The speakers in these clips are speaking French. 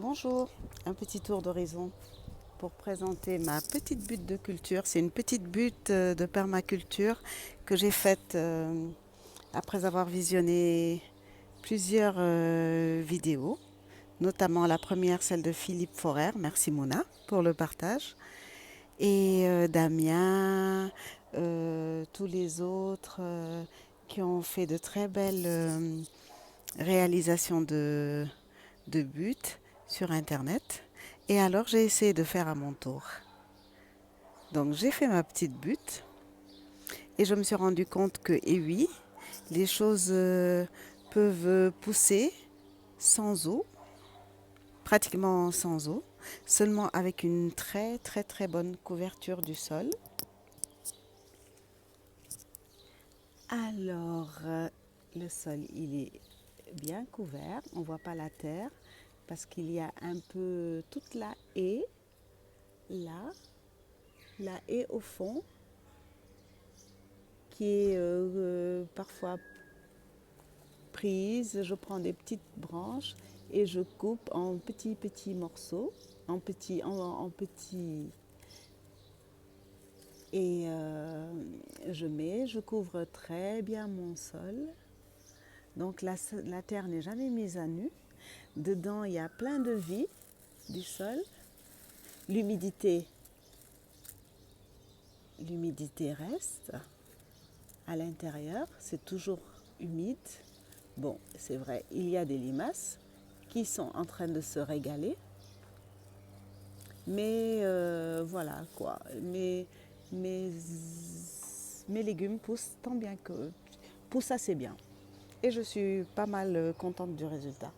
Bonjour, un petit tour d'horizon pour présenter ma petite butte de culture. C'est une petite butte de permaculture que j'ai faite après avoir visionné plusieurs vidéos, notamment la première, celle de Philippe Forer. Merci Mona pour le partage. Et Damien, tous les autres qui ont fait de très belles réalisations de buts sur Internet. Et alors j'ai essayé de faire à mon tour. Donc j'ai fait ma petite butte et je me suis rendu compte que, et oui, les choses peuvent pousser sans eau, pratiquement sans eau, seulement avec une très très très bonne couverture du sol. Alors le sol il est bien couvert, on ne voit pas la terre parce qu'il y a un peu toute la haie là, la haie au fond qui est parfois prise. Je prends des petites branches et je coupe en petits morceaux, en petits. Et je couvre très bien mon sol. Donc la terre n'est jamais mise à nu. Dedans, il y a plein de vie du sol. L'humidité, l'humidité reste à l'intérieur. C'est toujours humide. Bon, c'est vrai, il y a des limaces qui sont en train de se régaler. Mais voilà quoi. Mes, mes légumes poussent tant bien que poussent assez bien. Et je suis pas mal contente du résultat.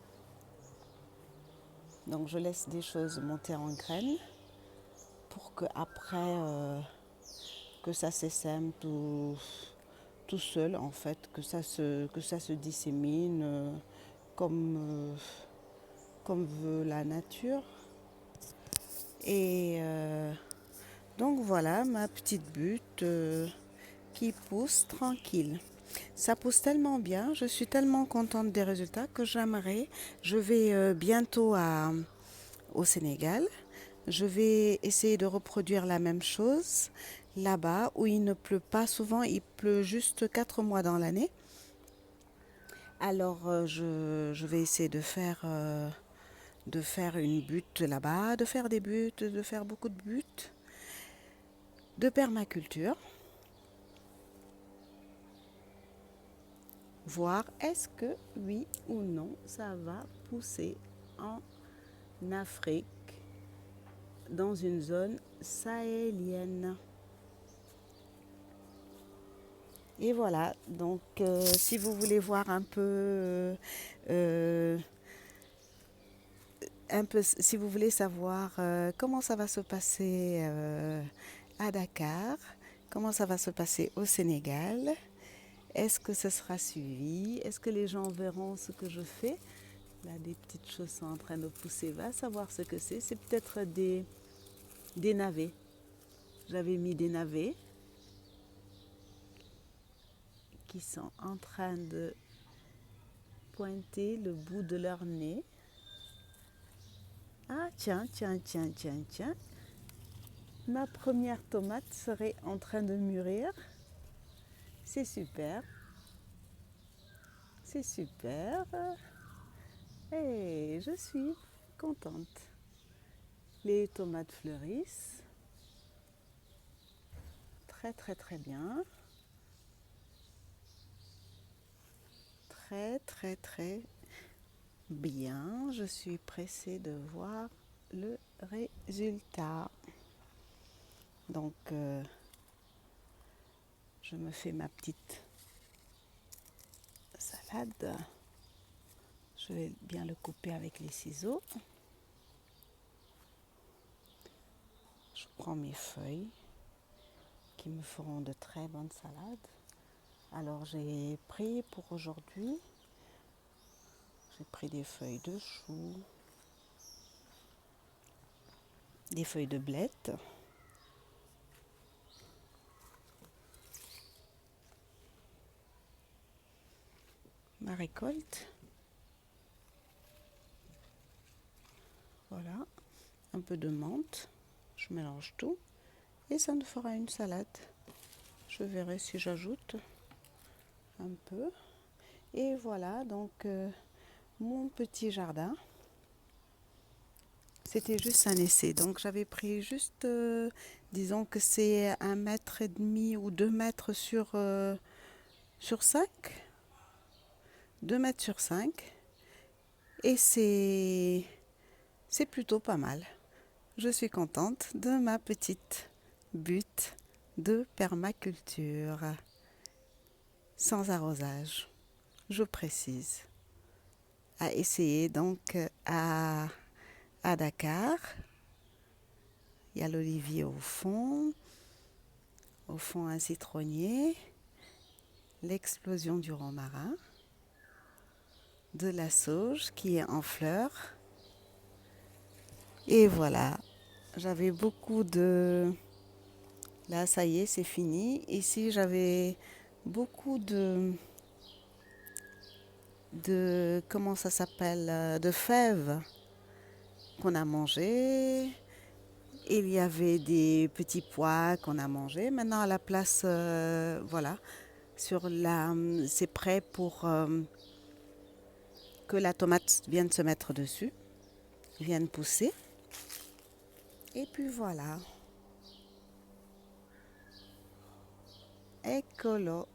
Donc je laisse des choses monter en graines pour que après que ça s'essaime tout seul en fait, que ça se dissémine comme, comme veut la nature. Et donc voilà ma petite butte qui pousse tranquille. Ça pousse tellement bien, je suis tellement contente des résultats que je vais bientôt au Sénégal. Je vais essayer de reproduire la même chose là-bas où il ne pleut pas souvent, il pleut juste 4 mois dans l'année. Alors je vais essayer de faire une butte là-bas, de faire des buttes, de faire beaucoup de buttes de permaculture. Voir est-ce que oui ou non ça va pousser en Afrique dans une zone sahélienne. Et voilà, donc si vous voulez voir un peu, si vous voulez savoir comment ça va se passer à Dakar, comment ça va se passer au Sénégal, est-ce que ce sera suivi, est-ce que les gens verront ce que je fais? Là, des petites choses sont en train de pousser, va savoir ce que c'est. C'est peut-être des navets. J'avais mis des navets qui sont en train de pointer le bout de leur nez. Ah, tiens. Ma première tomate serait en train de mûrir. C'est super. C'est super. Et je suis contente. Les tomates fleurissent. Très, très, très bien. Très, très, très bien. Je suis pressée de voir le résultat. Donc, je me fais ma petite salade. Je vais bien le couper avec les ciseaux. Je prends mes feuilles qui me feront de très bonnes salades. Alors, j'ai pris pour aujourd'hui, j'ai pris des feuilles de chou, des feuilles de blettes, ma récolte. Voilà, un peu de menthe. Je mélange tout et ça nous fera une salade. Je verrai si j'ajoute un peu. Et voilà donc mon petit jardin. C'était juste un essai. Donc j'avais pris juste, disons que c'est 1,5 m ou 2 m sur 5. 2 m sur 5. Et c'est plutôt pas mal. Je suis contente de ma petite butte de permaculture. Sans arrosage, je précise. À essayer donc à Dakar. Il y a l'olivier au fond un citronnier, l'explosion du romarin, de la sauge qui est en fleurs. Et voilà, j'avais beaucoup de... Là, ça y est, c'est fini. Ici, j'avais beaucoup comment ça s'appelle, de fèves qu'on a mangées. Il y avait des petits pois qu'on a mangés. Maintenant, à la place, voilà, c'est prêt pour que la tomate vienne se mettre dessus, vienne pousser. Et puis voilà, écolo.